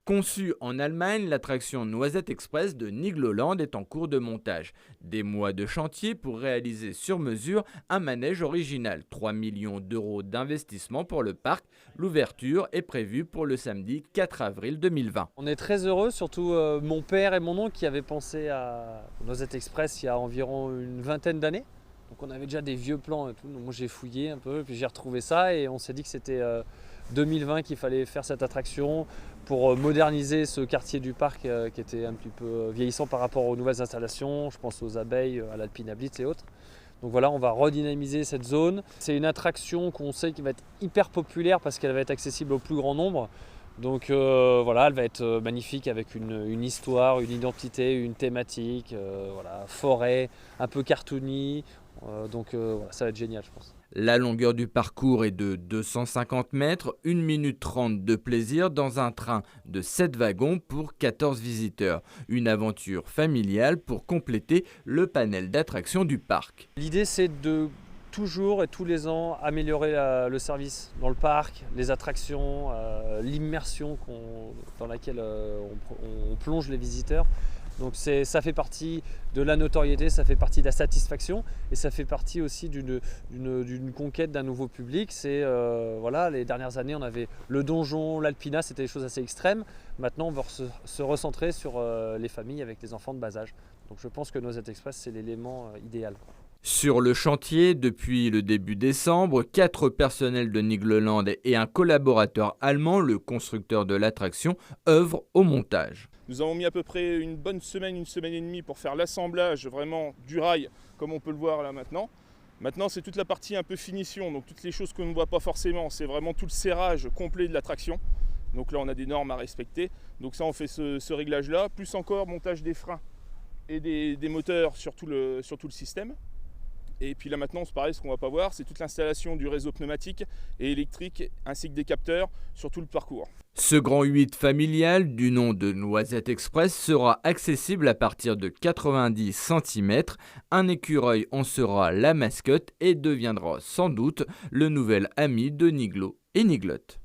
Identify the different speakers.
Speaker 1: Conçue en Allemagne, l'attraction Noisette Express de Nigloland est en cours de montage. Des mois de chantier pour réaliser sur mesure un manège original. 3 millions d'euros d'investissement pour le parc. L'ouverture est prévue pour le samedi 4 avril 2020.
Speaker 2: On est très heureux, surtout mon père et mon oncle qui avaient pensé à Noisette Express il y a environ une vingtaine d'années. Donc on avait déjà des vieux plans et tout. Donc moi j'ai fouillé un peu, puis j'ai retrouvé ça et on s'est dit que c'était 2020 qu'il fallait faire cette attraction pour moderniser ce quartier du parc qui était un petit peu vieillissant par rapport aux nouvelles installations. Je pense aux abeilles, à l'Alpina Blitz et autres. Donc voilà, on va redynamiser cette zone. C'est une attraction qu'on sait qui va être hyper populaire parce qu'elle va être accessible au plus grand nombre. Donc voilà, elle va être magnifique avec une histoire, une identité, une thématique, voilà, forêt, un peu cartoony. Voilà, ça va être génial, je pense.
Speaker 1: La longueur du parcours est de 250 mètres, 1 minute 30 de plaisir dans un train de 7 wagons pour 14 visiteurs. Une aventure familiale pour compléter le panel d'attractions du parc.
Speaker 2: L'idée, c'est de toujours et tous les ans améliorer le service dans le parc, les attractions, l'immersion dans laquelle on plonge les visiteurs. Donc ça fait partie de la notoriété, ça fait partie de la satisfaction et ça fait partie aussi d'une conquête d'un nouveau public. Voilà, les dernières années, on avait le donjon, l'Alpina, c'était des choses assez extrêmes. Maintenant, on va se recentrer sur les familles avec les enfants de bas âge. Donc je pense que Noisette Express, c'est l'élément idéal.
Speaker 1: Sur le chantier, depuis le début décembre, 4 personnels de Nigloland et un collaborateur allemand, le constructeur de l'attraction, œuvrent au montage.
Speaker 3: Nous avons mis à peu près une bonne semaine, une semaine et demie pour faire l'assemblage vraiment du rail, comme on peut le voir là maintenant. Maintenant, c'est toute la partie un peu finition, donc toutes les choses qu'on ne voit pas forcément. C'est vraiment tout le serrage complet de l'attraction. Donc là, on a des normes à respecter. Donc ça, on fait ce réglage-là, plus encore montage des freins et des moteurs sur tout le système. Et puis là maintenant, c'est pareil, ce qu'on ne va pas voir, c'est toute l'installation du réseau pneumatique et électrique ainsi que des capteurs sur tout le parcours.
Speaker 1: Ce grand 8 familial du nom de Noisette Express sera accessible à partir de 90 cm. Un écureuil en sera la mascotte et deviendra sans doute le nouvel ami de Niglo et Niglotte.